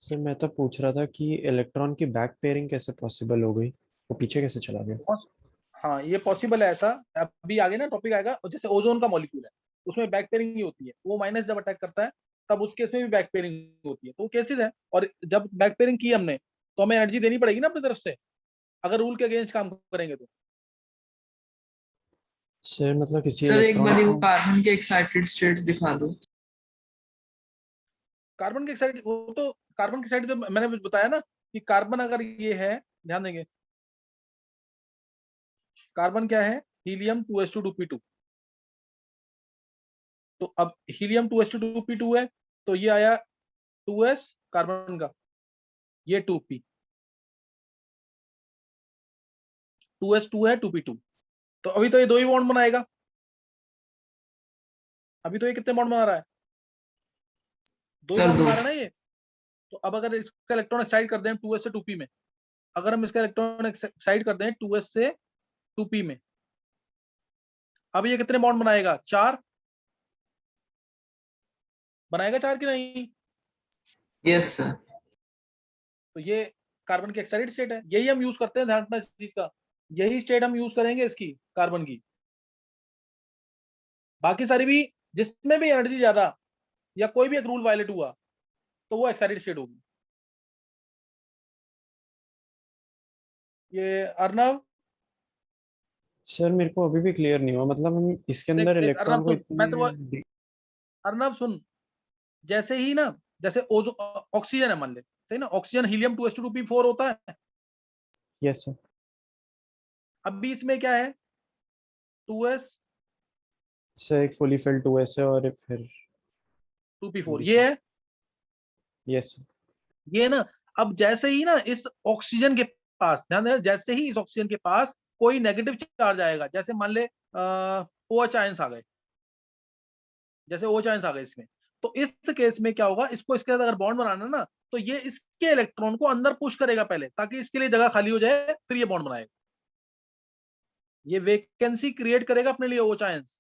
Sir मैं तो पूछ रहा था कि इलेक्ट्रॉन की बैक पेयरिंग कैसे पॉसिबल हो गई, वो पीछे कैसे चला गया। हाँ, ये पॉसिबल है ऐसा। अभी आगे ना टॉपिक आएगा, और जैसे ओजोन का मॉलिक्यूल है उसमें बैक पेयरिंग ही होती है। वो माइनस जब अटैक करता है तब उस केस में भी बैक पेयरिंग होती है। तो वो केसेस है, और जब बैक पेयरिंग की हमने तो हमें एनर्जी देनी पड़ेगी ना अपनी तरफ से, अगर रूल के अगेंस्ट काम करेंगे तो। सर मतलब किसी सर एक इलेक्ट्रॉन बार वो को। कार्बन के एक्साइटेड स्टेट्स दिखा दो। कार्बन की एक्साइड, वो तो कार्बन की एक्साइड जो मैंने बताया ना कि कार्बन अगर ये है, ध्यान देंगे, कार्बन क्या है, हीलियम 2s2 2p2। तो अब हीलियम 2s2 2p2 है, तो ये आया 2s कार्बन का, ये 2p, 2s2 है 2p2। तो अभी तो ये दो ही बॉन्ड बनाएगा। अभी तो ये कितने बॉन्ड बना रहा है, दो ही सर बॉन्ड दो। बना रहा है ना ये। तो अब अगर इसका इलेक्ट्रॉन एक्साइड कर दें 2s से 2p में, अगर हम इसका इलेक्ट्रॉन एक्साइड कर दें 2s से 2p में, अब ये कितने बॉन्ड बनाएगा, चार बनाएगा, चार की नहीं। Yes sir. तो ये कार्बन की एक्साइड स्टेट है, यही हम यूज करते हैं, ध्यान रखना इस चीज का। यही स्टेट हम यूज करेंगे इसकी, कार्बन की। बाकी सारी भी, जिसमें भी एनर्जी ज्यादा या कोई भी एक रूल वायलेट हुआ तो वो एक्साइटेड स्टेट होगी। ये अर्नव, सर मेरे को अभी भी क्लियर नहीं हुआ, मतलब हम इसके देख अंदर देख इलेक्ट्रॉन अर्नव को सुन, मैं तो इतने। अर्नव सुन, जैसे ही ना, जैसे ओजो ऑक्सीजन है मान ले, सही ना, ऑक्सीजन हीलियम 2s2 2p4 होता है। Yes sir. अब भी इसमें क्या है, 2s सर एक फुली फिल्ड 2s है और फिर 2p4 ये है, यस सर। ये ना। अब जैसे ही ना इस ऑक्सीजन के पास, ध्यान देना, जैसे ही इस ऑक्सीजन के पास कोई नेगेटिव चार्ज आएगा, जैसे मान ले OH आयंस आ गए, जैसे OH आयंस आ गए इसमें, तो इस केस में क्या होगा, इसको इसके साथ अगर बॉन्ड बनाना ना, तो ये इसके इलेक्ट्रॉन को अंदर पुश करेगा पहले, ताकि इसके लिए जगह खाली हो जाए, फिर ये बॉन्ड बनाएगा। ये वैकेंसी क्रिएट करेगा अपने लिए OH आयंस।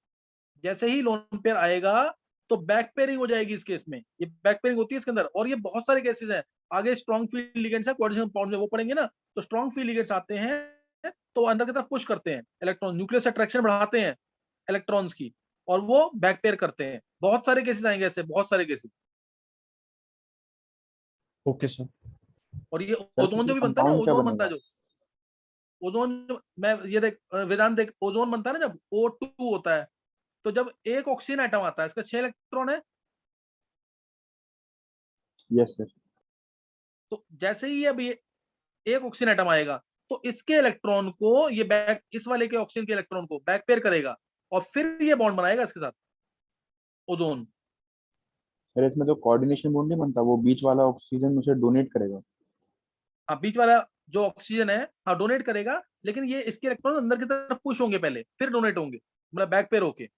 जैसे ही लोन पेयर आएगा तो बैक पेयरिंग हो जाएगी इस केस में, ये बैक पेयरिंग होती है इसके अंदर। और ये बहुत सारे केसेस हैं, आगे स्ट्रॉन्ग फील्ड लिगेंड्स है, कोऑर्डिनेशन बॉन्ड में वो पढ़ेंगे ना। तो स्ट्रॉन्ग फील्ड लिगेंड्स आते हैं तो वो अंदर की तरफ पुश करते हैं इलेक्ट्रॉन, न्यूक्लियस अट्रैक्शन बढ़ाते हैं इलेक्ट्रॉन्स की, और वो बैक पेयर करते हैं। बहुत सारे केसेस आएंगे ऐसे, बहुत सारे केसेस। Okay sir. और ये सर तो ओजोन ये जो भी बनता है ना, कंपाउंड क्या ओजोन बनता है बनेगा? जो ओजोन, मैं ये देख वेदांत देख, ओजोन बनता है ना जब O2 होता है, तो जब एक ऑक्सीजन एटम आता है, इसका 6 इलेक्ट्रॉन है। Yes sir. तो जैसे ही अब ये एक ऑक्सीजन एटम आएगा, तो इसके इलेक्ट्रॉन को ये बैक, इस वाले के ऑक्सीजन के इलेक्ट्रॉन को बैक पेयर करेगा, और फिर ये बॉन्ड बनाएगा इसके साथ, ओजोन। सर इसमें तो कोऑर्डिनेशन बॉन्ड नहीं बनता, वो बीच वाला ऑक्सीजन उसे डोनेट करेगा। हाँ, बीच वाला जो ऑक्सीजन है, हाँ डोनेट करेगा, लेकिन ये इसके इलेक्ट्रॉन अंदर की तरफ पुश होंगे पहले, फिर डोनेट होंगे, मतलब बैक पेयर होके।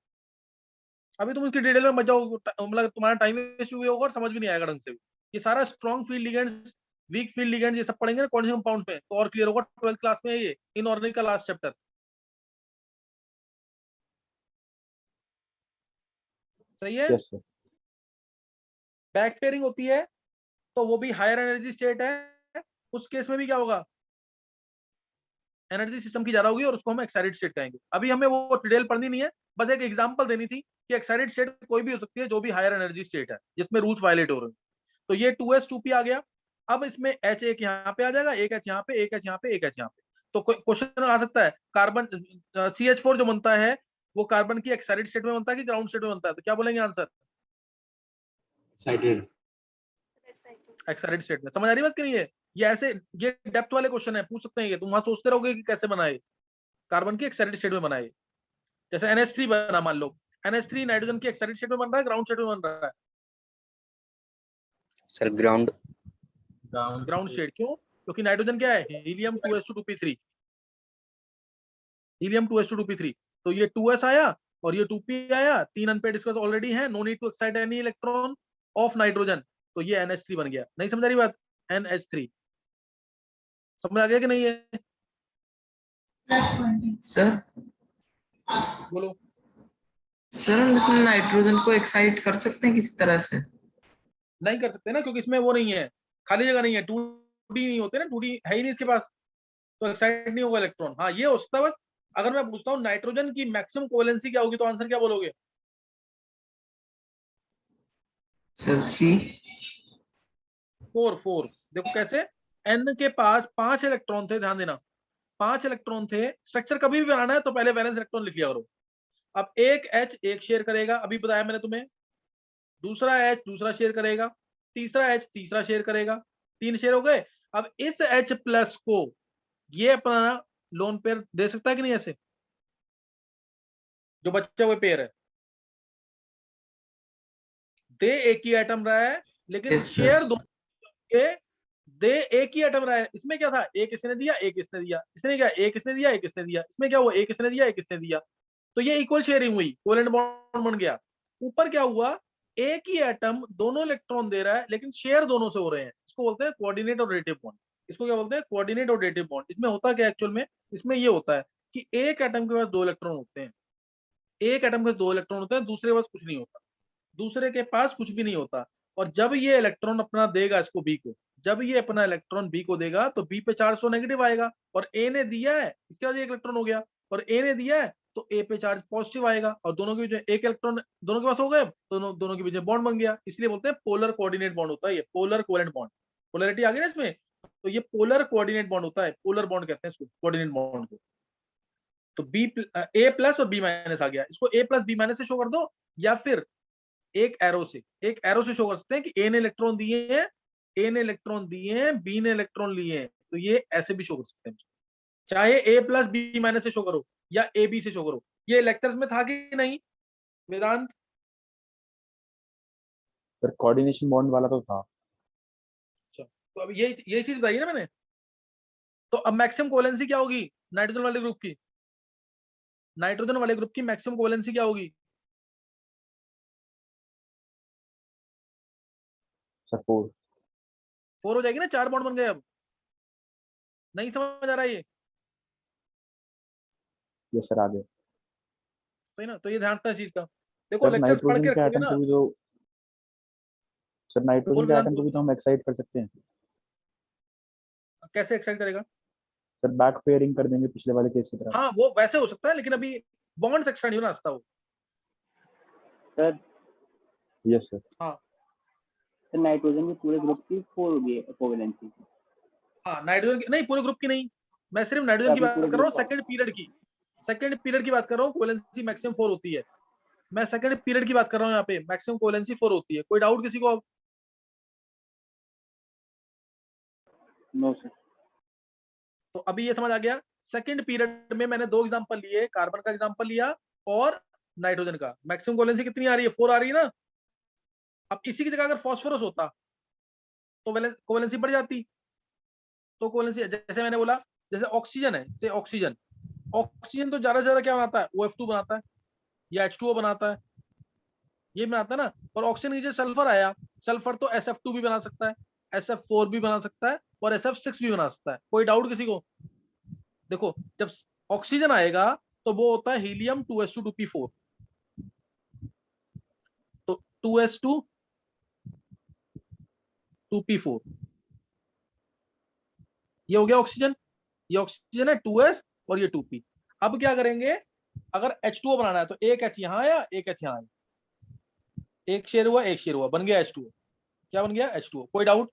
अभी तुम इसकी डिटेल में मत जाओ, मतलब तुम्हारा टाइम वेस्ट भी होगा और समझ भी नहीं आएगा ढंग से। ये सारा strong field ligands, weak field ligands, ये सब पढ़ेंगे ना कॉन्जुगेट कंपाउंड में, तो और क्लियर होगा 12th क्लास में। ये इनऑर्गेनिक का लास्ट चैप्टर, सही है। Yes sir. बैक पेयरिंग होती है तो वो भी हायर एनर्जी स्टेट है। उस केस में भी क्या होगा, एनर्जी सिस्टम की ज्यादा होगी और उसको हम एक्साइटेड स्टेट कहेंगे। अभी हमें वो डिटेल पढ़नी नहीं है, बस एक एग्जांपल देनी थी कि एक्साइटेड स्टेट कोई भी हो सकती है जो भी हायर एनर्जी स्टेट है, जिसमें रूल्स वायलेट हो रहे हैं। तो ये 2s2p आ गया। अब इसमें H एक यहाँ पे आ जाएगा, एक H यहाँ पे, एक H यहाँ पे, एक H यहाँ पे। तो क्वेश्चन आ सकता है, कार्बन CH4 जो बनता है वो कार्बन की एक्साइटेड स्टेट में बनता है कि ग्राउंड स्टेट में बनता है, तो क्या बोलेंगे आंसर, एक्साइटेड। एक्साइटेड स्टेट में। समझ आ रही बात कि नहीं है, ये ऐसे, ये डेप्थ वाले क्वेश्चन है, पूछ सकते हैं ये, तुम वहां सोचते रहोगे कि कैसे बनाए, कार्बन की एक्साइटेड स्टेट में बनाए। जैसे NH3 बना, मान लो NH3 नाइट्रोजन की एक्साइटेड स्टेट में बन रहा है, ग्राउंड स्टेट में बन रहा है, सर ग्राउंड। Ground state. क्यों, क्योंकि नाइट्रोजन क्या है, helium 2s2 2p3, helium 2s2 2p3। तो ये 2s आया और ये 2p आया, तीन अनपेड इसका तो ऑलरेडी है, no need to excite any electron of nitrogen, तो ये NH3 बन गया। नहीं समझ आ रही बात, NH3 समझ आ गया कि नहीं है, सर बोलो। सर हम इसमें नाइट्रोजन को एक्साइट कर सकते हैं किसी तरह से? नहीं कर सकते ना, क्योंकि इसमें वो नहीं है, खाली जगह नहीं है, 2D नहीं होते ना, 2D है ही नहीं इसके पास, तो एक्साइट नहीं होगा इलेक्ट्रॉन। हाँ ये हो सकता है बस। अगर मैं पूछता हूँ नाइट्रोजन की मैक्सिमम कोवेलेंसी क्या होगी, तो आंसर क्या बोलोगे? सर 3। 4। देखो कैसे, N के पास 5 इलेक्ट्रॉन थे, ध्यान देना 5 इलेक्ट्रॉन थे। स्ट्रक्चर कभी भी बनाना है तो पहले वैलेंस इलेक्ट्रॉन लिख लिया करो। अब एक H एक शेयर करेगा, अभी बताया मैंने तुम्हें। दूसरा H दूसरा शेयर करेगा, तीसरा H तीसरा शेयर करेगा, 3 शेयर हो गए। अब इस H प्लस को ये अपना लोन पेयर दे सकता है कि नहीं, ऐसे जो बच्चे हुए पेयर है, दे एक ही एटम रहा है लेकिन Yes, sir. शेयर दो के, दे एक ही एटम रहा है। इसमें क्या था, एक इसने दिया एक इसने दिया, इसने क्या एक इसने दिया एक इसने दिया, इसमें क्या हुआ एक इसने दिया एक इसने दिया, तो ये इक्वल शेयरिंग हुई, कोवेलेंट बॉन्ड बन गया। ऊपर क्या हुआ, एक ही एटम दोनों इलेक्ट्रॉन दे रहा है लेकिन शेयर दोनों से हो रहे हैं, इसको बोलते हैं कोऑर्डिनेट और रिलेटिव बॉन्ड। इसको क्या बोलते हैं, कोऑर्डिनेट और रिलेटिव बॉन्ड। इसमें होता क्या एक्चुअल में, इसमें ये होता है कि एक एटम के पास 2 इलेक्ट्रॉन होते हैं, एक एटम के पास 2 इलेक्ट्रॉन होते हैं, दूसरे के पास कुछ नहीं होता, दूसरे के पास कुछ भी नहीं होता। और जब ये इलेक्ट्रॉन अपना देगा इसको बी को, जब ये अपना इलेक्ट्रॉन बी को देगा तो बी पे चार्ज तो नेगेटिव आएगा, और ए ने दिया है इसके बाद एक इलेक्ट्रॉन हो गया, और ए ने दिया है तो ए पे चार्ज पॉजिटिव आएगा, और दोनों के बीच में एक इलेक्ट्रॉन दोनों के पास हो गए, दोनों के बीच में बॉन्ड बन गया। इसलिए बोलते हैं पोलर कोऑर्डिनेट बॉन्ड होता है ये, पोलर कोवेलेंट बॉन्ड। पोलैरिटी आ गई ना इसमें, तो ये पोलर कोऑर्डिनेट बॉन्ड होता है, पोलर बॉन्ड कहते हैं इसको, कोऑर्डिनेट बॉन्ड को। तो बी ए प्लस और बी माइनस आ गया, इसको ए प्लस बी माइनस से शो कर दो, या फिर एक एरो से शो कर सकते हैं कि ए ने इलेक्ट्रॉन दिए हैं, ए ने इलेक्ट्रॉन दिए हैं, बी ने इलेक्ट्रॉन लिए हैं, तो ये ऐसे भी शो कर सकते हैं। चाहे ए प्लस बी माइनस से शो करो या ए बी से शो करो। ये लेक्चर्स में था कि नहीं वेदांत? सर कोऑर्डिनेशन बॉन्ड वाला तो था। अच्छा, तो अब ये चीज बताइए ना मैंने। तो अब मैक्सिमम कोवेलेंसी क्या होगी नाइट्रोजन वाले ग्रुप की, नाइट्रोजन वाले ग्रुप की मैक्सिमम कोवेलेंसी क्या होगी? सर 4। 4 हो जाएगी ना, 4 बॉन्ड बन गए। अब नहीं समझ आ रहा है ये? यस सर, आगे। सही ना, तो ये ध्यान रखना इस चीज का। देखो सर लेक्चर्स पढ़ नाइट्रोजन के के रखोगे एटम ना। को भी तो सर बोल नाइट्रोजन के वेदांत एटम को बोल। भी तो हम एक्साइट कर सकते हैं। कैसे एक्साइट करेगा? सर बैक पेयरिंग कर देंगे पिछले वाले केस की तरह। हाँ वो वैसे हो सकता है, लेकिन अभी बॉन्ड्स एक्स्ट्रा नहीं बना सकता वो। Sir yes sir. हाँ सर नाइट्रोजन के पूरे ग्रुप की 4 होगी कोवेलेंसी। हाँ, नाइट्रोजन की नहीं, पूरे ग्रुप की नहीं, मैं सिर्फ नाइट्रोजन की अभी बात पूरे कर रहा हूँ, ग्रुप का। सेकंड पीरियड की। सेकंड पीरियड की बात कर रहा हूँ, कोवेलेंसी मैक्सिमम 4 होती है। मैं सेकंड पीरियड की बात कर रहा हूँ, यहाँ पे मैक्सिमम कोवेलेंसी 4 होती है। कोई डाउट किसी को? No sir. तो अभी ये समझ आ गया। सेकंड पीरियड में मैंने 2 एग्जांपल लिए, कार्बन का एग्जांपल लिया और नाइट्रोजन का। मैक्सिमम कोवेलेंसी कितनी आ रही है? 4 आ रही है ना। अब इसी की जगह अगर फॉस्फोरस होता तो कोवेलेंसी बढ़ जाती। तो कोवेलेंसी जैसे मैंने बोला, जैसे ऑक्सीजन है, जैसे ऑक्सीजन तो ज्यादा से ज्यादा क्या बनाता है, OF2 बनाता है या H2O बनाता है, ये बनाता है ना। और ऑक्सीजन नीचे सल्फर आया, सल्फर तो SF2 भी बना सकता है, SF4 भी बना सकता है और SF6 भी बना सकता है। कोई डाउट किसी को? देखो जब ऑक्सीजन आएगा तो वो होता है हीलियम 2s2 2p4, तो 2s2 2p4, ये हो गया ऑक्सीजन। ये ऑक्सीजन है 2s और ये 2p। अब क्या करेंगे, अगर H2O बनाना है तो एक H यहाँ आया एक H यहाँ आया, एक शेयर हुआ एक शेयर हुआ, बन गया H2O। क्या बन गया? H2O। कोई डाउट?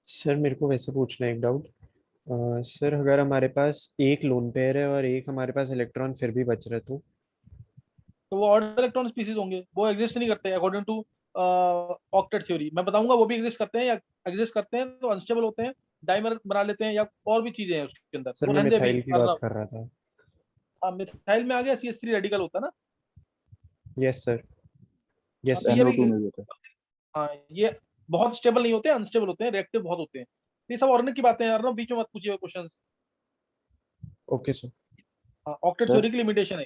सर मेरे को वैसे पूछना है एक डाउट। सर अगर हमारे पास एक लोन पेयर है और एक हमारे पास इलेक्ट्रॉन फिर भी बच रहा है तो वो ऑड इलेक्ट्रॉन स्पीसीज होंगे, वो एग्जिस्ट नहीं करते अकॉर्डिंग टू ऑक्टेट थ्योरी। मैं बताऊंगा वो भी एग्जिस्ट करते हैं, या एग्जिस्ट करते हैं तो अनस्टेबल होते हैं, डाइमर बना लेते हैं, या और भी चीजें हैं उसके अंदर। सर वो मैं रहने अभी मिथाइल की कर रहा बात हूँ। कर रहा था। हाँ मिथाइल में आ गया CH3 रेडिकल होता है ना। Yes sir. हाँ, यस तो सर। ये NO2 भी, में भी होता है। हाँ ये बहुत स्टेबल नहीं होते, अनस्टेबल होते हैं, रिएक्टिव बहुत होते हैं। ये सब ऑर्गेनिक की बातें यार ना, बीच में मत पूछिए क्वेश्चन। Okay sir. हाँ ऑक्टेट सर थ्योरी की लिमिटेशन है।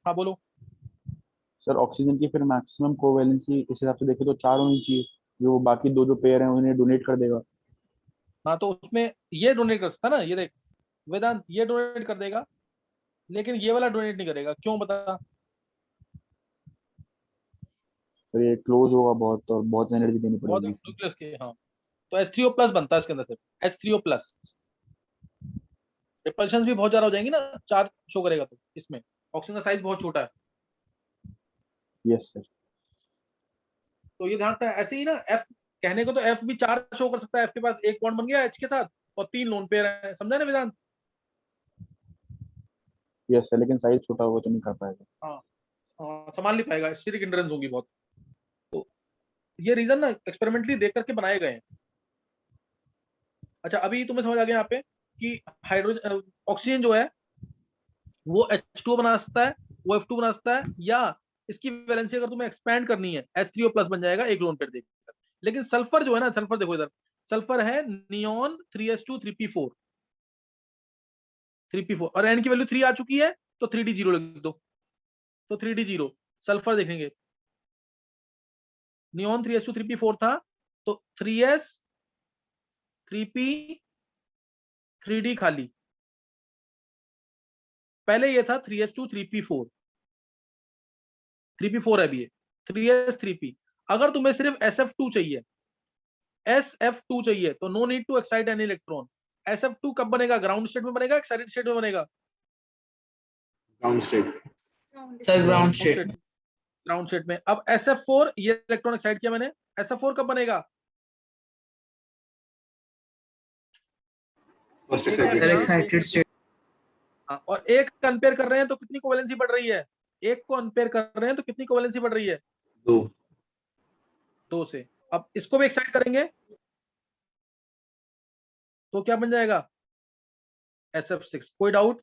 हाँ बोलो। सर ऑक्सीजन की फिर मैक्सिमम कोवैलेंसी इस हिसाब से देखें तो 4 होनी चाहिए, जो बाकी दो जो पेयर हैं उन्हें डोनेट कर देगा। हाँ तो उसमें ये डोनेट कर सकता है ना, ये देख वेदांत, ये डोनेट कर देगा, लेकिन ये वाला डोनेट नहीं करेगा। क्यों बता? तो ये क्लोज होगा बहुत और बहुत एनर्जी देनी बहुत पड़ेगी इसमें। न्यूक्लियस के, हाँ। तो H3O प्लस बनता है इसके अंदर सिर्फ H3O प्लस। रिपल्शन भी बहुत ज्यादा हो जाएंगी ना, चार्ज शो करेगा तो इसमें ऑक्सीजन का साइज बहुत छोटा है। Yes sir. तो ये ध्यान रखना है। ऐसे ही ना F कहने को तो F भी 4 शो कर सकता है, F के पास एक बॉन्ड बन गया H के साथ और 3 लोन पेयर है, समझा ना वेदांत? यस सर, लेकिन साइज छोटा होगा तो नहीं कर पाएगा। हाँ, संभाल नहीं पाएगा, स्टीरिक हिंड्रेंस होगी बहुत। तो ये रीजन ना एक्सपेरिमेंटली देख करके बनाए गए हैं। अच्छा, अभी तुम्हें समझ आ गया यहाँ पे कि हाइड्रोजन ऑक्सीजन जो है वो H2O बना सकता है, वो F2 बना सकता है, या इसकी वैलेंसी अगर तुम्हें एक्सपैंड करनी है H3O प्लस बन जाएगा एक लोन पेयर देकर। लेकिन सल्फर जो है ना, सल्फर देखो इधर, सल्फर है नियॉन 3s2 3p4 3p4 और n की वैल्यू 3 आ चुकी है तो 3d0 लिख दो। तो 3d0 सल्फर देखेंगे, नियॉन 3s2 3p4 था तो 3s 3p 3d खाली, पहले ये था 3s2 3p4 3p4 है अभी ये 3s 3p। अगर तुम्हें सिर्फ sf2 चाहिए, sf2 चाहिए तो no need to excite any electron. sf2 कब बनेगा? ग्राउंड स्टेट में बनेगा, एक्साइटेड स्टेट में बनेगा? Ground state. Sir ground state. Ground state में। अब sf4 ये इलेक्ट्रॉन एक्साइट किया मैंने, sf4 कब बनेगा? फर्स्ट एक है सर यहाँ, एक्साइटेड स्टेट। हाँ, और एक अनपेयर कर रहे हैं तो कितनी कोवेलेंसी बढ़ रही है? एक को अनपेयर कर रहे हैं तो कितनी कोवेलेंसी बढ़ रही है? 2 से। अब इसको भी एक्साइट करेंगे तो क्या बन जाएगा? SF6। कोई डाउट?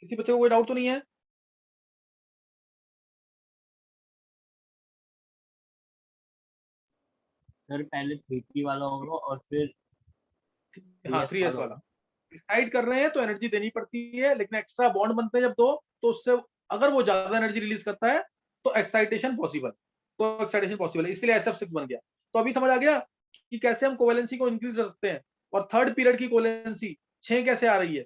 किसी बच्चे को कोई डाउट तो नहीं है? सर पहले 3P वाला होगा और फिर हाँ 3S 3s वाला। एक्साइट कर रहे हैं तो एनर्जी देनी पड़ती है, लेकिन एक्स्ट्रा बॉन्ड बनते हैं जब दो, तो उससे अगर वो ज्यादा एनर्जी रिलीज करता है तो एक्साइटेशन पॉसिबल, है, इसलिए SF6 बन गया। तो अभी समझ आ गया कि कैसे हम कोवेलेंसी को इंक्रीज कर सकते हैं। और थर्ड पीरियड की कोवेलेंसी 6 कैसे आ रही है?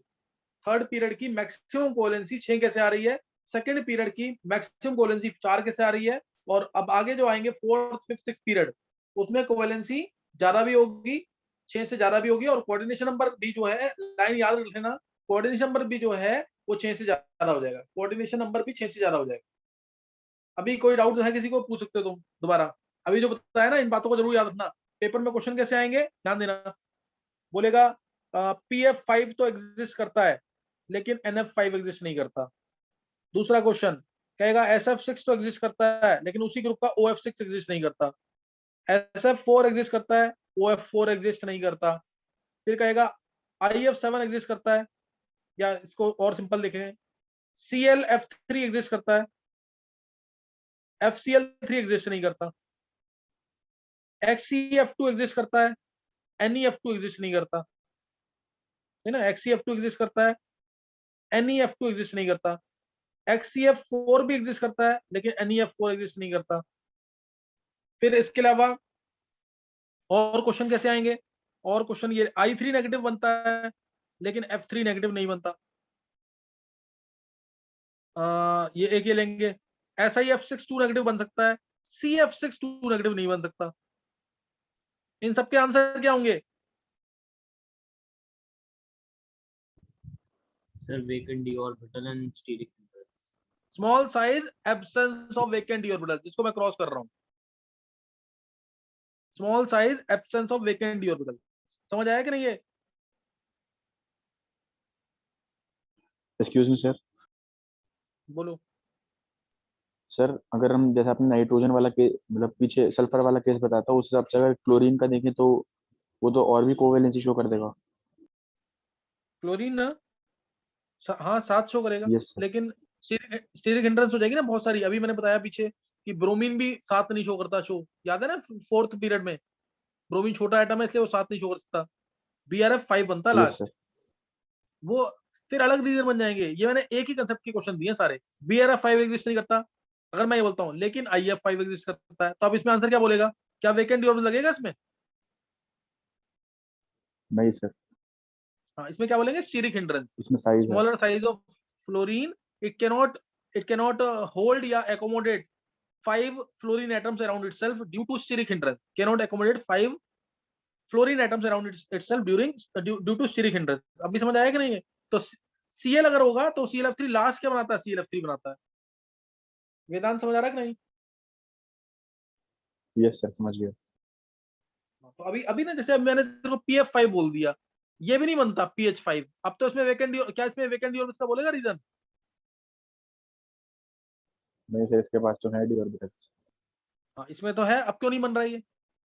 थर्ड पीरियड की मैक्सिमम कोवेलेंसी 6 कैसे आ रही है? सेकेंड पीरियड की मैक्सिमम कोवेलेंसी 4 कैसे आ रही है? और अब आगे जो आएंगे फोर्थ फिफ्थ सिक्स पीरियड, उसमें कोवेलेंसी ज्यादा भी होगी, 6 से ज्यादा भी होगी, और कोऑर्डिनेशन नंबर भी जो है, लाइन याद रख लेना, कोऑर्डिनेशन नंबर भी जो है वो 6 से ज्यादा हो जाएगा, कोऑर्डिनेशन नंबर भी 6 से ज्यादा हो जाएगा। अभी कोई डाउट है किसी को? पूछ सकते हो तुम दोबारा। अभी जो बताया ना, इन बातों को जरूर याद रखना। पेपर में क्वेश्चन कैसे आएंगे ध्यान देना। बोलेगा PF5 तो एग्जिस्ट करता है लेकिन NF5 एग्जिस्ट नहीं करता। दूसरा क्वेश्चन कहेगा SF6 तो एग्जिस्ट करता है लेकिन उसी ग्रुप का OF6 एग्जिस्ट नहीं करता। SF4 एग्जिस्ट करता है, OF4 एग्जिस्ट नहीं करता। फिर कहेगा IF7 एग्जिस्ट करता है, या इसको और सिंपल देखें, ClF3 एग्जिस्ट करता है, FCl3 एग्जिस्ट नहीं करता, XeF2 एग्जिस्ट करता है, NeF2 एग्जिस्ट नहीं करता, है ना? XeF2 एग्जिस्ट करता है, NeF2 एग्जिस्ट नहीं करता, XeF4 भी एग्जिस्ट करता है लेकिन NeF4 एग्जिस्ट नहीं करता। फिर इसके अलावा और क्वेश्चन कैसे आएंगे? और क्वेश्चन ये I3 नेगेटिव बनता है लेकिन F3 नेगेटिव नहीं बनता। ये एक ये लेंगे, ऐसा ही F6 2 नेगेटिव बन सकता है, CF6 2 नेगेटिव नहीं बन सकता। इन सबके आंसर क्या होंगे? Sir vacant d orbital and steric hindrance. Small size absence of vacant d orbital, जिसको मैं क्रॉस कर रहा हूं, small size absence of vacant d orbital. समझ आया कि नहीं ये? Excuse me sir. बोलो। सर अगर हम जैसे आपने नाइट्रोजन वाला के मतलब पीछे सल्फर वाला केस बताया था, उस हिसाब से अगर क्लोरीन का देखें तो वो तो और भी कोवेलेंसी शो कर देगा। क्लोरीन ना हाँ 7 शो करेगा, यस सर। लेकिन स्टीरिक हिंड्रेंस हो जाएगी ना बहुत सारी। अभी मैंने बताया पीछे कि ब्रोमीन भी 7 नहीं शो करता, शो याद है ना फोर्थ पीरियड में? ब्रोमीन छोटा एटम है इसलिए वो 7 नहीं शो कर सकता, BrF5 बनता यस लास्ट। सर। वो फिर अलग रीजन बन जाएंगे। ये मैंने एक ही कंसेप्ट के क्वेश्चन दिए सारे। BrF5 एग्जिस्ट नहीं करता, अगर मैं ये बोलता हूँ, लेकिन IF5 एग्जिस्ट करता है, तो अब इसमें आंसर क्या बोलेगा? क्या वेकेंट d ऑर्बिटल लगेगा इसमें? नहीं सर, हाँ, इसमें क्या बोलेंगे? स्टीरिक हिंड्रेंस, इसमें साइज है। Smaller size of fluorine it cannot hold या accommodate 5 fluorine atoms around itself due to steric hindrance. Cannot accommodate 5 fluorine atoms around itself due to steric hindrance. अभी समझ आया कि नहीं है? तो Cl अगर होगा तो ClF3 लास्ट क्या बनाता है? ClF3 बनाता है। वेदांत समझ आ रहा है कि नहीं? यस सर, समझ गया। तो अभी ना जैसे अब मैंने तेरे को PF5 बोल दिया, ये भी नहीं बनता PH5। अब तो इसमें वैकेंट, क्या इसमें वैकेंट डी ऑर्बिटल्स का बोलेगा रीजन? नहीं सर, इसके पास तो है डी ऑर्बिटल्स। हाँ इसमें तो है, अब क्यों नहीं बन रहा है ये?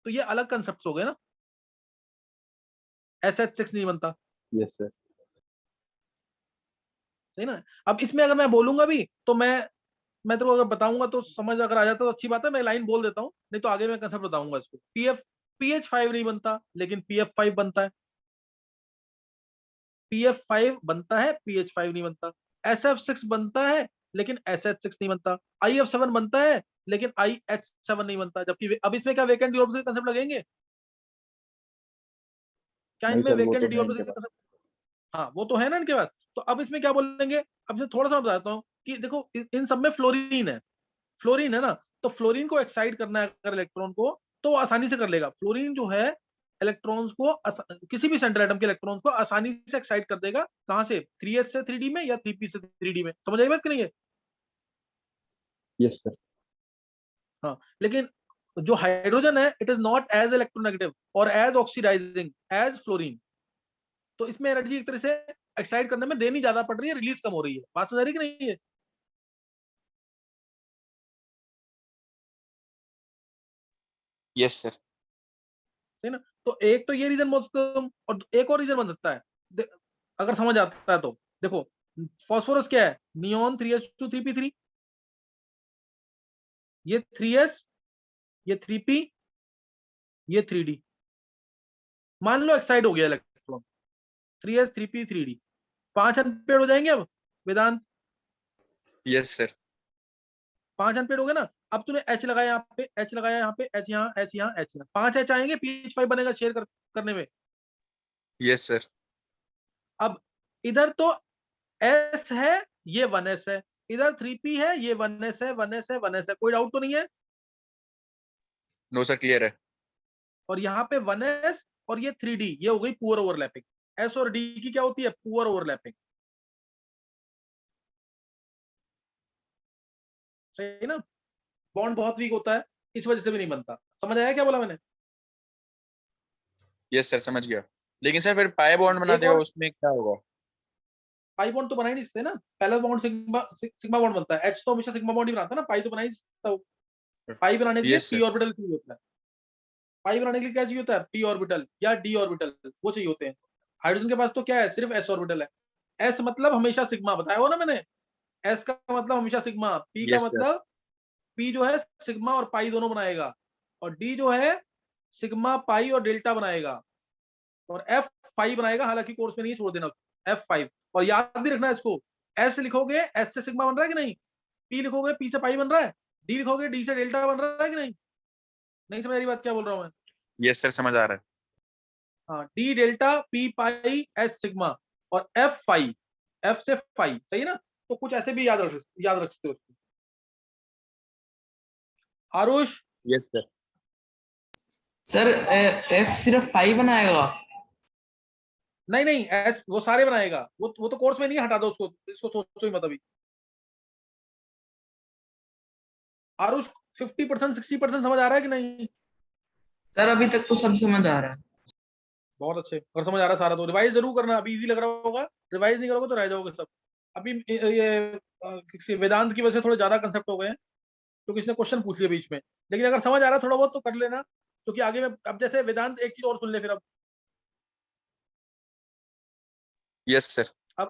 तो ये अलग कंसेप्ट हो गए ना। SH6 नहीं बनता, यस सर। सही ना। अब इसमें अगर मैं बोलूंगा भी तो मैं तेरे को अगर बताऊंगा तो समझ अगर आ जाता तो अच्छी बात है, मैं लाइन बोल देता हूँ, नहीं तो आगे मैं कंसेप्ट बताऊंगा इसको। PH5 नहीं बनता लेकिन PF5 बनता है। PF5 बनता है, PH5 नहीं बनता। SF6 बनता है लेकिन SH6 नहीं बनता। IF7 बनता है लेकिन IH7 नहीं बनता। जबकि अब इसमें क्या वैकेंट डी ऑर्बिटल कंसेप्ट लगेंगे? क्या नहीं इनमें सर, वो वैकेंट तो डी है इनके ऑर्बिटल पास। कंसेप्ट? हाँ वो तो है ना इनके पास। तो अब इसमें क्या बोलेंगे? अब इसमें थोड़ा सा बताता हूँ कि देखो इन सब में फ्लोरीन है, फ्लोरीन है ना। तो फ्लोरीन को एक्साइट करना है अगर इलेक्ट्रॉन को, तो वो आसानी से कर लेगा। फ्लोरीन जो है इलेक्ट्रॉन्स को किसी भी सेंट्रल एटम के इलेक्ट्रॉन्स को आसानी से एक्साइट कर देगा। कहां से? 3s से 3d में या 3p से 3d में। समझ आई बात कि नहीं है? Yes sir. हाँ लेकिन जो हाइड्रोजन है it is not as electronegative और एज ऑक्सीडाइजिंग एज फ्लोरीन। तो इसमें एनर्जी एक तरह से एक्साइट करने में देनी ज्यादा पड़ रही है, रिलीज कम हो रही है। बात समझ आ रही कि नहीं है? Yes sir. है ना। तो एक तो ये रीजन बोल सकते हो तुम, और एक और रीजन बन सकता है अगर समझ आता है तो। देखो फास्फोरस क्या है? नियोन 3s2 3p3, ये 3s, ये 3p, ये 3d। मान लो एक्साइड हो गया electron, 3s 3p 3d, 5 unpaid हो जाएंगे अब वेदांत। Yes sir. 5 अनपेड हो गए ना। अब तूने H लगाया यहाँ पे, H लगाया यहाँ पे, H यहाँ, H यहाँ, H यहाँ, 5 H आएंगे, PH5 बनेगा शेयर करने में। Yes sir. अब इधर तो S है, ये 1s है, इधर 3p है, ये 1s है, 1s है, 1s है। कोई डाउट तो नहीं है? नो सर, क्लियर है। और यहाँ पे 1s और ये 3d, ये हो गई पुअर ओवरलैपिंग। S और D की क्या होती है? Poor overlapping. सही ना। बॉन्ड बहुत वीक होता है, इस वजह से भी नहीं बनता। समझ आया क्या बोला मैंने? यस सर, समझ गया। लेकिन सर फिर पाई बॉन्ड बना एक देगा, और उसमें क्या होगा? पाई बॉन्ड तो बना ही नहीं सकते ना। पहला बॉन्ड सिग्मा बॉन्ड बनता है। H तो हमेशा सिग्मा बॉन्ड ही बनाता है ना, पाई तो बना ही नहीं सकता। पाई बनाने के लिए यस p सर। ऑर्बिटल चाहिए होता है। पाई बनाने के लिए क्या चाहिए होता है? p ऑर्बिटल या d ऑर्बिटल, वो चाहिए होते हैं। हाइड्रोजन के पास तो क्या है? सिर्फ s ऑर्बिटल है। s मतलब हमेशा सिग्मा, बताया हो ना मैंने। s का मतलब हमेशा सिग्मा, p का यस सर। मतलब p जो है सिग्मा और पाई दोनों बनाएगा, और d जो है सिग्मा पाई और डेल्टा बनाएगा, और F5 बनाएगा। हालांकि कोर्स में नहीं, छोड़ देना F5। और याद भी रखना इसको, S लिखोगे S से सिग्मा बन रहा है कि नहीं, P लिखोगे P से पाई बन रहा है, D लिखोगे D से डेल्टा बन रहा है कि नहीं। नहीं समझ रही बात क्या बोल रहा हूं मैं? यस सर, समझ आ रहा है। हाँ, D डेल्टा P पाई S सिग्मा और F5, F से 5, सही ना। तो कुछ ऐसे भी याद रख सकते हो उसको। Aarush, yes sir. Sir F सिर्फ 5 बनाएगा? नहीं नहीं, S वो सारे बनाएगा। वो तो कोर्स में नहीं है, हटा दो उसको, इसको सोचो ही मत अभी। आरुष 50% 60% समझ आ रहा है कि नहीं? सर अभी तक तो सब समझ आ रहा है। बहुत अच्छे। अगर समझ आ रहा है सारा तो रिवाइज जरूर करना। अभी इजी लग रहा होगा, रिवाइज नहीं करोगे तो रह जाओगे सब। अभी ये वेदांत की वजह से थोड़े ज्यादा कंसेप्ट हो गए हैं, क्योंकि इसने क्वेश्चन पूछ लिया बीच में। लेकिन अगर समझ आ रहा है थोड़ा बहुत तो कर लेना, क्योंकि आगे में अब जैसे वेदांत एक चीज और सुन ले फिर। Yes sir. अब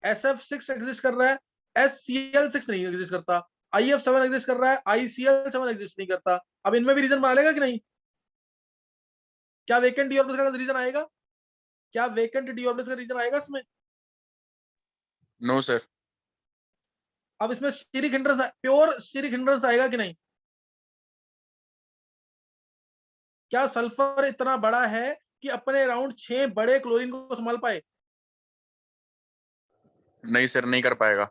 SF6 एग्जिस्ट कर रहा है, SCl6 नहीं एग्जिस्ट करता। IF7 एग्जिस्ट कर रहा है, ICl7 एग्जिस्ट नहीं करता। अब इनमें भी रीजन बना लेगा कि नहीं? क्या वेकेंट डी ऑर्बिटल का रीजन आएगा? क्या वेकेंट डी ऑर्बिटल का रीजन आएगा इसमें? No sir. अब इसमें steric hindrance, pure steric hindrance आएगा कि नहीं? क्या सल्फर इतना बड़ा है कि अपने अराउंड 6 बड़े क्लोरीन को संभाल पाए? नहीं सर, नहीं कर पाएगा।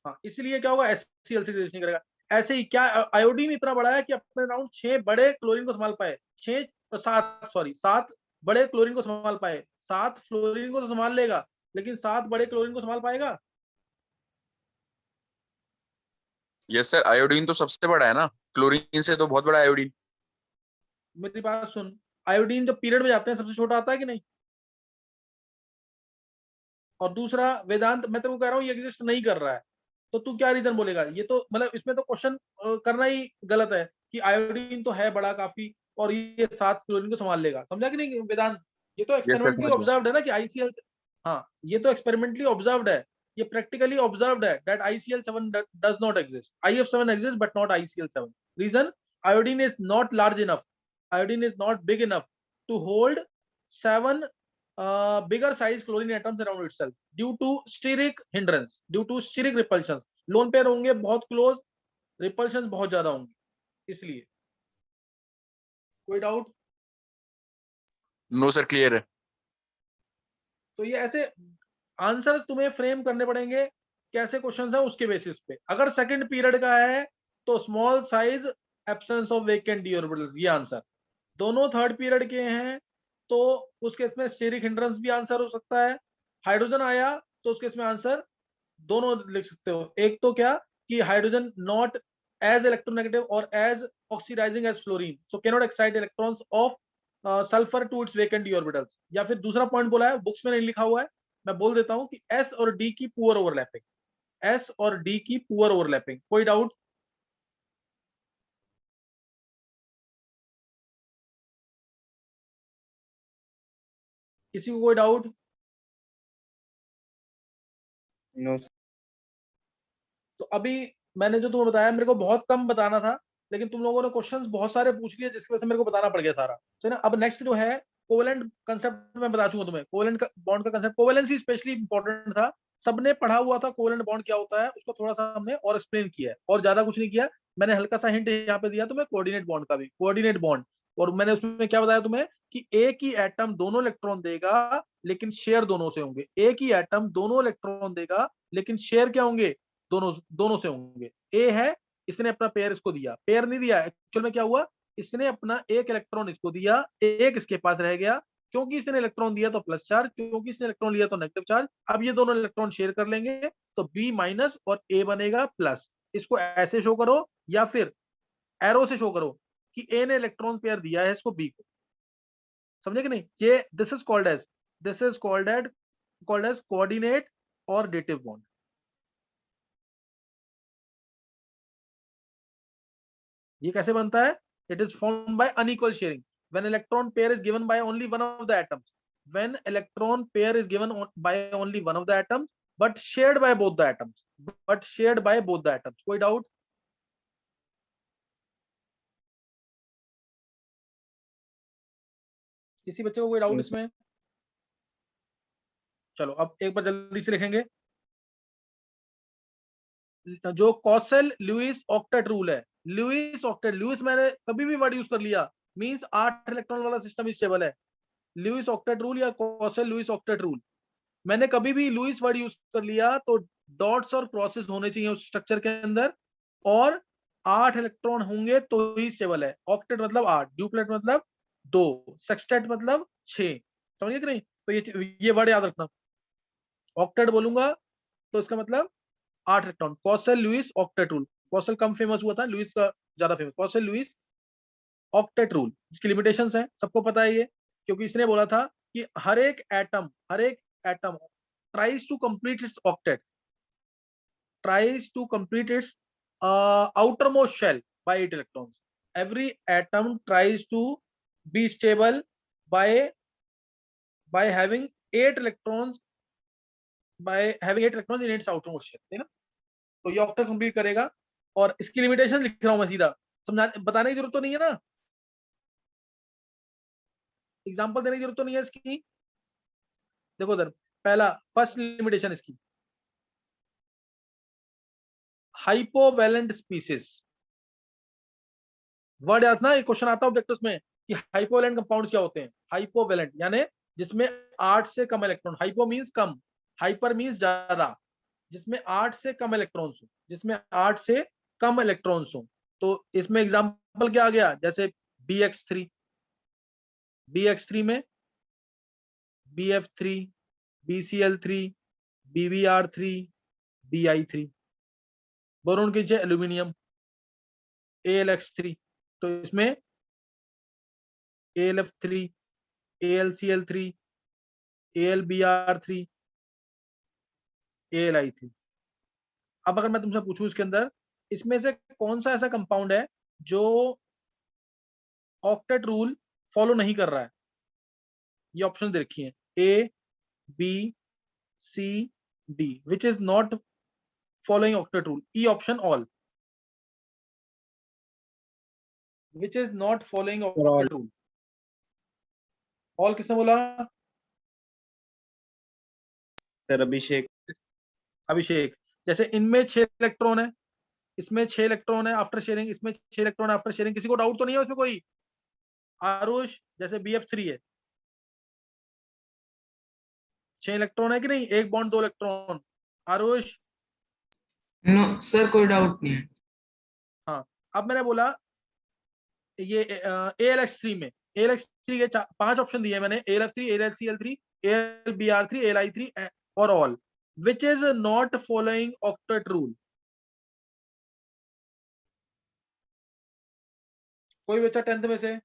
हाँ, इसलिए क्या होगा, HCl से रिएक्शन नहीं करेगा। ऐसे ही क्या आयोडीन इतना बड़ा है कि अपने अराउंड 6 बड़े क्लोरीन को संभाल पाए, 7 बड़े क्लोरीन को संभाल पाए। 7 फ्लोरीन को तो संभाल लेगा, लेकिन 7 बड़े क्लोरीन को संभाल पाएगा? यस सर, आयोडीन तो सबसे बड़ा है ना, क्लोरीन से तो बहुत बड़ा आयोडीन। मेरी बात सुन, आयोडीन जब पीरियड में जाते हैं सबसे छोटा आता है कि नहीं? और दूसरा, वेदांत मैं तेरे को कह रहा हूँ ये एग्जिस्ट नहीं कर रहा है, तो तू क्या रीजन बोलेगा? ये तो मतलब इसमें तो क्वेश्चन करना ही गलत है कि आयोडीन तो है बड़ा काफी और ये 7 क्लोरीन को संभाल लेगा। समझा कि नहीं वेदांत? ये तो यस सर, एक्सपेरिमेंटली समझ गया। ऑब्जर्व्ड है ना कि ICL, हाँ ये तो एक्सपेरिमेंटली ऑब्जर्व्ड है, ये प्रैक्टिकली ऑब्जर्व्ड है that ICl7 does not exist. IF7 exist but not ICl7। Reason, iodine is not large enough, iodine is not big enough to hold 7 bigger size chlorine atoms around itself due to steric hindrance, due to steric repulsions। Lone pair होंगे बहुत close, repulsion बहुत ज्यादा होंगे, इसलिए। कोई doubt? No sir, clear है। तो ये ऐसे आंसर्स तुम्हें फ्रेम करने पड़ेंगे, कैसे क्वेश्चंस है उसके बेसिस पे। अगर सेकंड पीरियड का है तो small size, absence of vacant D orbitals, ये आंसर। दोनों थर्ड पीरियड के हैं तो उस केस में स्टेरिक हिंड्रेंस भी आंसर हो सकता है। हाइड्रोजन आया तो उस केस में आंसर दोनों लिख सकते हो। एक तो क्या कि हाइड्रोजन नॉट एज इलेक्ट्रोनेगेटिव और as oxidizing as fluorine, so cannot excite electrons of sulphur to its vacant D orbitals. या फिर दूसरा पॉइंट बोला है, बुक्स में नहीं लिखा हुआ है, मैं बोल देता हूं कि S और D की पुअर ओवरलैपिंग, S और D की पुअर ओवरलैपिंग। कोई डाउट? किसी को कोई डाउट? नो तो अभी मैंने जो तुम्हें बताया, मेरे को बहुत कम बताना था, लेकिन तुम लोगों ने क्वेश्चंस बहुत सारे पूछ लिए जिसकी वजह से मेरे को बताना पड़ गया सारा। तो ना अब नेक्स्ट जो है कोवेलेंट कंसेप्ट मैं बता चुका तुम्हें। कोवेलेंट बॉन्ड का कंसेप्ट, कोवेलेंसी स्पेशली इंपॉर्टेंट था, सबने पढ़ा हुआ था कोवेलेंट बॉन्ड क्या होता है, उसको थोड़ा सा हमने और एक्सप्लेन किया है और ज्यादा कुछ नहीं किया। मैंने हल्का सा हिंट यहाँ पे दिया तुम्हें कोऑर्डिनेट बॉन्ड का भी, कोऑर्डिनेट बॉन्ड। और मैंने उसमें क्या बताया तुम्हें कि एक ही एटम दोनों इलेक्ट्रॉन देगा लेकिन शेयर दोनों से होंगे। एक ही एटम दोनों इलेक्ट्रॉन देगा लेकिन शेयर क्या होंगे? दोनों दोनों से होंगे। ए है, इसने अपना पेयर इसको दिया, पेयर नहीं दिया, एक्चुअल में क्या हुआ, इसने अपना एक इलेक्ट्रॉन इसको दिया, एक इसके पास रह गया, क्योंकि इसने इलेक्ट्रॉन दिया तो प्लस चार्ज, क्योंकि इसने इलेक्ट्रॉन लिया तो नेगेटिव चार्ज। अब ये दोनों इलेक्ट्रॉन शेयर कर लेंगे तो बी माइनस और ए बनेगा प्लस। इसको ऐसे शो करो या फिर एरो से शो करो कि ए ने इलेक्ट्रॉन पेयर दिया है इसको बी को। समझे कि नहीं? ये this is called as coordinate और डेटिव बॉन्ड। ये कैसे बनता है? It is formed by unequal sharing when electron pair is given by only one of the atoms, when electron pair is given by only one of the atoms but shared by both the atoms. कोई doubt? किसी बच्चे को कोई doubt इसमें? चलो अब एक बार जल्दी से लिखेंगे। जो कॉसेल लुईस ऑक्टेट रूल है, लुईस मैंने कभी भी वर्ड यूज कर लिया मींस 8 इलेक्ट्रॉन वाला सिस्टम स्टेबल है। लुईस ऑक्टेट रूल या कॉसेल लुईस ऑक्टेट रूल, मैंने कभी भी लुईस वर्ड यूज कर लिया तो डॉट्स और क्रॉसेस होने चाहिए उस स्ट्रक्चर के अंदर और 8 इलेक्ट्रॉन होंगे तो ही स्टेबल है। ऑक्टेट मतलब 8, ड्यूप्लेट मतलब 2, सेक्सटेट मतलब 6। समझिए कि नहीं? तो ये वर्ड याद रखना। ऑक्टेट बोलूंगा तो इसका मतलब 8 इलेक्ट्रॉन। कॉसेल लुईस ऑक्टेट रूल, कॉसेल कम फेमस हुआ था, लुईस का ज्यादा फेमस। कॉसेल लुईस ऑक्टेट रूल, इसकी लिमिटेशंस हैं, सबको पता है ये, क्योंकि इसने बोला था कि हर एक atom tries to complete its octet, tries to complete its outermost shell by 8 electrons. Every atom tries to be stable by having 8 electrons in its outermost shell, है ना? तो ये ऑक्टेट कंप्लीट करेगा और इसकी लिमिटेशन लिख रहा हूं मैं सीधा, बताने की जरूरत तो नहीं है ना, एग्जांपल देने की जरूरत तो नहीं है इसकी। देखो इधर पहला फर्स्ट लिमिटेशन इसकी, हाइपोवैलेंट स्पीसीज। वर्ड याद ना, ये क्वेश्चन आता है ऑब्जेक्टिव्स में कि हाइपोवैलेंट कंपाउंड्स क्या होते हैं। हाइपोवैलेंट यानी जिसमें 8 से कम इलेक्ट्रॉन, हाइपो मींस कम, हाइपर मीन्स ज्यादा, जिसमें 8 से कम इलेक्ट्रॉन्स हो, जिसमें 8 से कम इलेक्ट्रॉन्स हो। तो इसमें एग्जांपल क्या आ गया, जैसे BX3, BX3 में BF3, BCl3, BBr3, Bi3, boron के नीचे एल्यूमिनियम AlX3, तो इसमें AlF3, AlCl3, AlBr3, AlI3। अब अगर मैं तुमसे पूछूं इसके अंदर इसमें से कौन सा ऐसा कंपाउंड है जो ऑक्टेट रूल फॉलो नहीं कर रहा है, ये ऑप्शन दे रखी है A, B, C, D, which is not following octet rule. E option all, which is not following octet rule. All किसने बोला? सर अभिषेक। अभिषेक। जैसे इनमें 6 इलेक्ट्रॉन है, इसमें 6 इलेक्ट्रॉन है आफ्टर शेयरिंग, इसमें 6 इलेक्ट्रॉन आफ्टर शेयरिंग, किसी को डाउट तो नहीं है उसमें कोई? आरुष, जैसे BF3 है, 6 इलेक्ट्रॉन है कि नहीं, एक bond 2 electron. Aarush? No sir, कोई डाउट नहीं है। हाँ, अब मैंने बोला ये AlX3 में, AlX3 के 5 ऑप्शन दिए मैंने, AlF3, AlCl3, AlBr3, AlI3 और all, which is not following octet rule. कोई बच्चा 10th में से?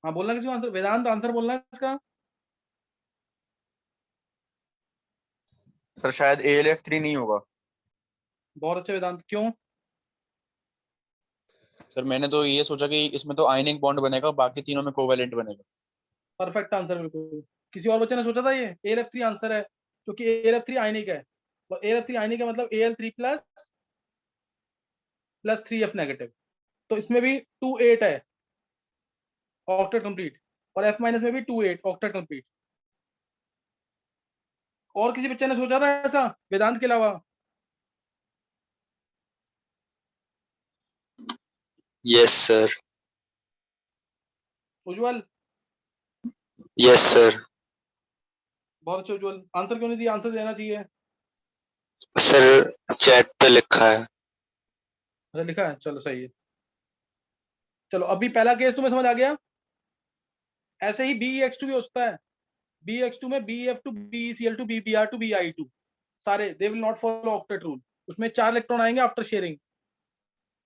हाँ, बोलना किसी को आंसर, वेदांत आंसर बोलना है इसका। सर शायद AlF3 नहीं होगा। बहुत अच्छे वेदांत, क्यों? सर मैंने तो ये सोचा कि इसमें तो आयनिक बॉन्ड बनेगा, बाकी तीनों में कोवेलेंट बनेगा। परफेक्ट आंसर, बिल्कुल। किसी और बच्चे ने सोचा था ये AlF3 आंसर है, क्योंकि AlF3 आयनिक है, और AlF3 आयनिक है मतलब Al3 प्लस 3F नेगेटिव, तो इसमें भी 2 8 है, ऑक्टेट कंप्लीट। और F- में भी 2 8 ऑक्टेट कंप्लीट। और किसी बच्चे ने सोचा था ऐसा वेदांत के अलावा? Yes sir. Ujjwal? Yes sir. बहुत अच्छे उज्जवल, आंसर क्यों नहीं दिया? आंसर देना चाहिए। सर चैट पे लिखा है। अच्छा लिखा है, चलो सही है। चलो अभी पहला केस तुम्हें समझ आ गया। ऐसे ही BeX2 भी हो सकता है। BeX2 में BeF2 BeCl2 BBr2 BI2 सारे they will not follow octet rule. उसमें 4 इलेक्ट्रॉन आएंगे आफ्टर शेयरिंग,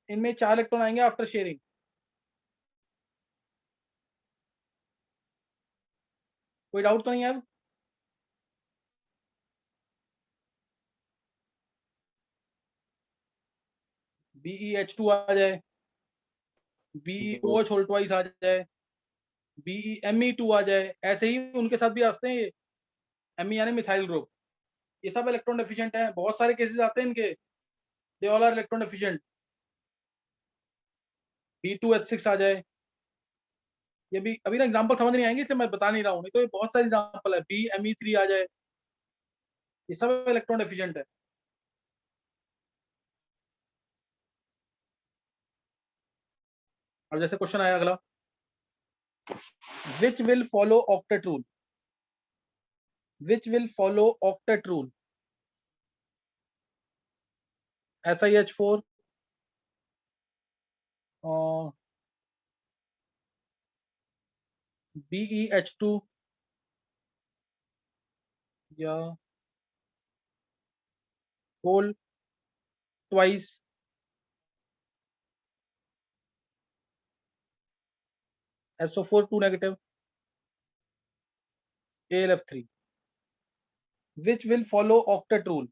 इनमें 4 इलेक्ट्रॉन आएंगे आफ्टर शेयरिंग। कोई डाउट तो नहीं है अब? BeH2 आ जाए, BeOH होल ट्वाइस आ जाए, BeMe2 आ जाए, ऐसे ही उनके साथ भी आते हैं ये Me यानी मिथाइल ग्रुप। ये सब इलेक्ट्रॉन डेफिशिएंट हैं, बहुत सारे केसेस आते हैं इनके, they all are electron deficient. B2H6 आ जाए, ये भी अभी ना एग्जांपल समझ नहीं आएंगे इसलिए मैं बता नहीं रहा हूँ, नहीं तो ये बहुत सारे एग्जांपल है। BMe3 आ जाए, ये सब इलेक्ट्रॉन डेफिशिएंट है। अब जैसे क्वेश्चन आया अगला, which will follow octet rule, which will follow octet rule? SiH4 BeH2 या whole twice SO4 2 negative AlF3, which will follow octet rule?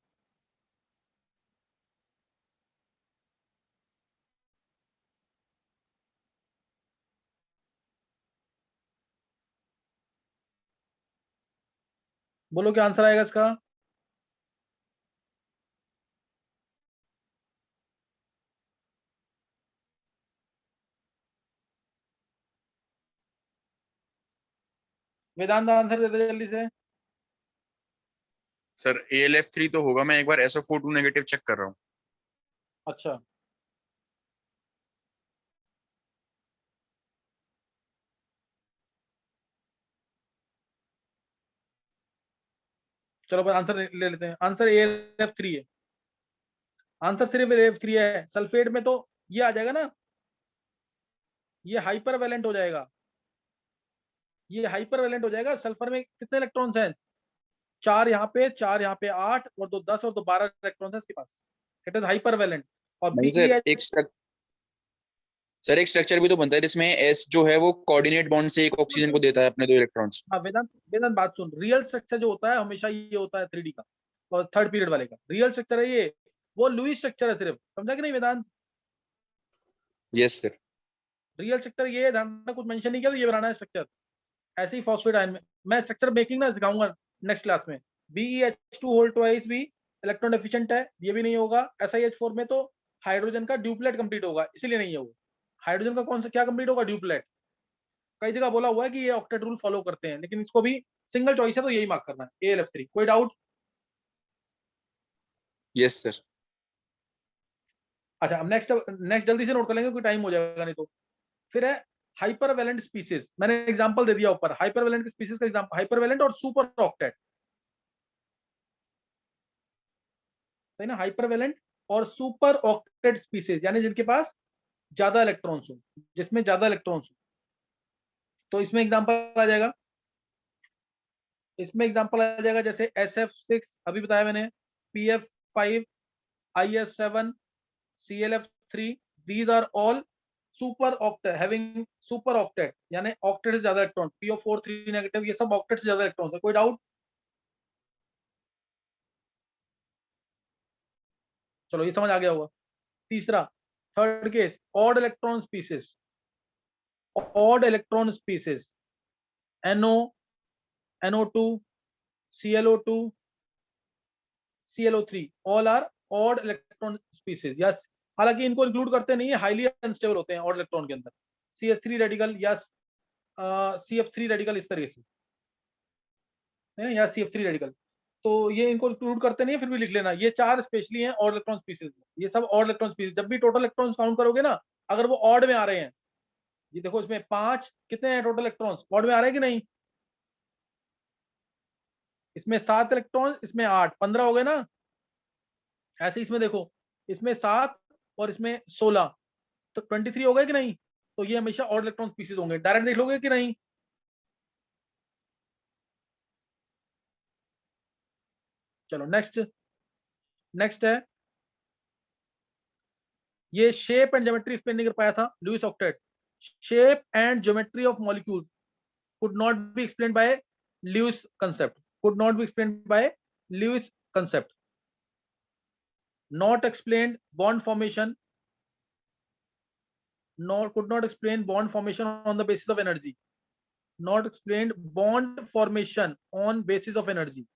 बोलो क्या आंसर आएगा इसका? वेदांत आंसर दे दे जल्दी से। सर AlF3 तो होगा, मैं एक बार SO4 2 नेगेटिव चेक कर रहा हूँ। अच्छा चलो आंसर ले लेते हैं। आंसर AlF3 है, आंसर सिर्फ AlF3 है। सल्फेट में तो ये आ जाएगा ना, ये हाइपर वैलेंट हो जाएगा, ये हाइपर वैलेंट हो जाएगा। सल्फर में कितने इलेक्ट्रॉन्स हैं? 4 यहाँ पे, 4 यहाँ पे, 8 और 2 10 और 2 12 इलेक्ट्रॉन्स है इसके पास। It is hypervalent. और नहीं सर, एक स्ट्रक्चर भी तो बनता है जिसमें S जो है वो कोऑर्डिनेट बॉन्ड से एक ऑक्सीजन को देता है अपने 2 इलेक्ट्रॉन्स। हाँ वेदांत, वेदांत बात सुन, रियल स्ट्रक्चर जो होता है हमेशा ये होता है 3D का और थर्ड पीरियड वाले का रियल स्ट्रक्चर है ये, वो लुईस स्ट्रक्चर है सिर्फ, समझा कि नहीं Vedant? Yes sir. Real structure ये है, ध्यान रखना, कुछ मेंशन नहीं किया तो ये बनाना है स्ट्रक्चर। ऐसे ही फॉस्फेट आयन में मैं स्ट्रक्चर मेकिंग ना सिखाऊंगा नेक्स्ट क्लास में। BeH2 होल ट्वाइस भी इलेक्ट्रॉन एफिशिएंट है, ये भी नहीं होगा। SiH4 में तो हाइड्रोजन का ड्यूप्लेट कंप्लीट होगा, इसीलिए नहीं होगा। हाइड्रोजन का कौन सा क्या कंप्लीट होगा? ड्यूप्लेट। कई जगह बोला हुआ है कि ये ऑक्टेट रूल फॉलो करते हैं, लेकिन इसको भी सिंगल चॉइस है तो यही मार्क करना है AlF3। कोई डाउट? Yes sir. अच्छा अब नेक्स्ट जल्दी से नोट कर लेंगे, कोई टाइम हो जाएगा नहीं तो। फिर है हाइपरवैलेंट स्पीसीज, मैंने एग्जांपल दे दिया ऊपर। हाइपरवैलेंट स्पीसीज का एग्जांपल हाइपरवैलेंट और सुपर ऑक्टेट, सही ना? हाइपरवैलेंट और सुपर ऑक्टेट स्पीसीज यानी जिनके पास ज्यादा इलेक्ट्रॉन्स हो, जिसमें ज्यादा इलेक्ट्रॉन्स हो। तो इसमें एग्जांपल आ जाएगा, इसमें एग्जांपल आ जाएगा जैसे SF6 अभी बताया मैंने, PF5, IS7, CLF3, these are all super octet having super octet यानी ऑक्टेट से ज्यादा इलेक्ट्रॉन। PO4 3 नेगेटिव, ये सब ऑक्टेट से ज्यादा इलेक्ट्रॉन है। कोई डाउट? चलो ये समझ आ गया होगा। तीसरा, third case, odd electron species, odd electron species NO, NO2, ClO2, ClO3 all are odd electron species. Yes, हालांकि इनको इंक्लूड करते नहीं है, हाईली अनस्टेबल होते हैं ऑड इलेक्ट्रॉन के अंदर। CH3 radical, yes, CF3 radical इस तरीके से है, या CF3 रेडिकल, तो ये इनको इंक्लूड करते नहीं है, फिर भी लिख लेना। ये 4 स्पेशली हैं ऑड इलेक्ट्रॉन स्पीसीज, ये सब ऑड इलेक्ट्रॉन स्पीसीज। जब भी टोटल इलेक्ट्रॉन्स काउंट करोगे ना, अगर वो ऑड में आ रहे हैं, ये देखो इसमें 5 कितने हैं टोटल इलेक्ट्रॉन्स, ऑड में आ रहे हैं कि नहीं, इसमें 7 इलेक्ट्रॉन, इसमें 8, 15 हो गए ना। ऐसे इसमें देखो, इसमें 7 और इसमें 16, तो 23 हो गए कि नहीं। तो ये हमेशा ऑड इलेक्ट्रॉन स्पीसीज होंगे। डायरेक्ट देख लोगे कि नहीं। चलो नेक्स्ट है, ये शेप एंड ज्योमेट्री एक्सप्लेन नहीं कर पाया था Lewis octet. Shape and geometry of molecule could not be explained by Lewis concept, could not be explained by Lewis concept. Not explained bond formation, could not explain bond formation on the basis of energy, not explained bond formation on basis of energy.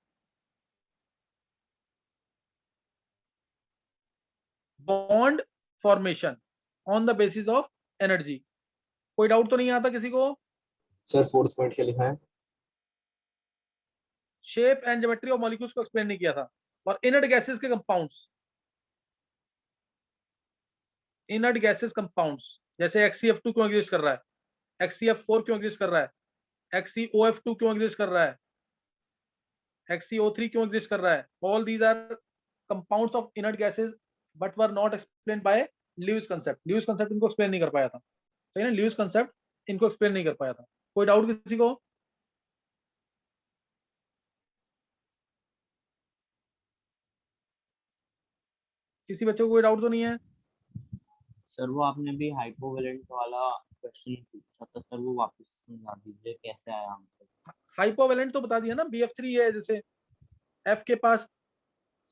Bond formation on the basis of energy. कोई doubt तो नहीं आता किसी को? Sir 4th point क्या लिखा है? Shape and geometry of molecules को एक्सप्लेन नहीं किया था। और इनर्ट गैसेस के कंपाउंड्स, इनर्ट गैसेस कंपाउंड्स जैसे HCF2 क्यों एग्जिस्ट कर रहा है, HCF4 क्यों एग्जिस्ट कर रहा है, HCOF2 क्यों एग्जिस्ट कर रहा है, HCO3 क्यों एग्जिस्ट कर रहा है। All these are compounds of inert gases but were not explained by Lewis concept. Lewis concept इनको एक्सप्लेन नहीं कर पाया था, सही ना, ल्यूइस कंसेप्ट इनको एक्सप्लेन नहीं कर पाया था। कोई डाउट किसी को? किसी बच्चे को कोई डाउट तो नहीं है? सर वो आपने भी हाइपोवेलेंट वाला क्वेश्चन पूछा था सर, वो वापस समझा दीजिए कैसे आया आंसर। हाइपोवेलेंट तो बता दिया ना, BF3 है। जैसे F के पास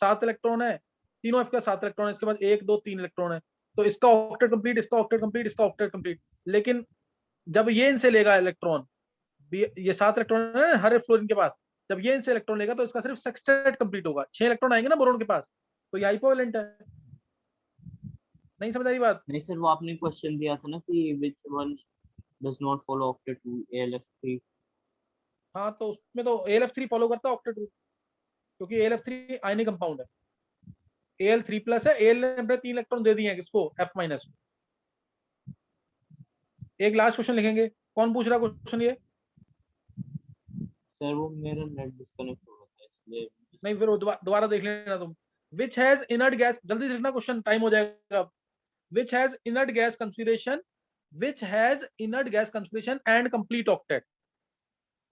7 इलेक्ट्रॉन है, तीनों F का 7 इलेक्ट्रॉन है, इसके बाद 1 2 3 इलेक्ट्रॉन है, तो इसका ऑक्टेट कंप्लीट, इसका ऑक्टेट कंप्लीट, इसका ऑक्टेट कंप्लीट। लेकिन जब ये इनसे लेगा इलेक्ट्रॉन, ये 7 इलेक्ट्रॉन है हर फ्लोरीन के पास, जब ये इनसे इलेक्ट्रॉन लेगा तो इसका सिर्फ सेक्सटेट कंप्लीट होगा, 6 इलेक्ट्रॉन आएंगे ना बोरोन के पास, तो ये हाइपोवेलेंट है। नहीं समझ आई बात? नहीं सर, वो आपने क्वेश्चन दिया था ना कि which one does not follow octet rule, ALF3। हाँ, तो उसमें तो ALF3 फॉलो करता है ऑक्टेट रूल, क्योंकि ALF3 आयनिक कंपाउंड है। Al3+ है, Al ने अपने 3 इलेक्ट्रॉन दे दिए हैं किसको, F-। एक लास्ट क्वेश्चन लिखेंगे। कौन पूछ रहा क्वेश्चन ये? सर वो मेरा नेट डिस्कनेक्ट हो रहा था इसलिए। नहीं, फिर दोबारा देख लेना तुम। विच हैज इनर्ट गैस, जल्दी लिखना क्वेश्चन, टाइम हो जाएगा। Which has inert gas configuration, which has inert gas configuration and complete octet.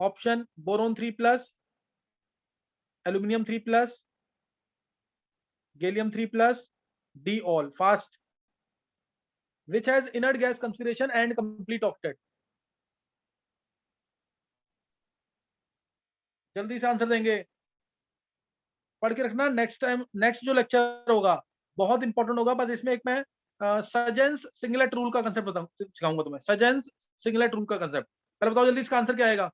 Option boron 3+, aluminium 3+, gallium 3+, D all। Fast. Which has inert gas configuration and complete octet. जल्दी से answer देंगे, पढ़ के रखना। Next time, next जो lecture होगा बहुत important होगा। बस इसमें एक मैं सजेंस सिंगलेट रूल का कंसेप्ट सिखाऊंगा तुम्हें। सजेंस सिंगलेट रूल का कंसेप्ट। पहले बताओ जल्दी इसका आंसर क्या आएगा?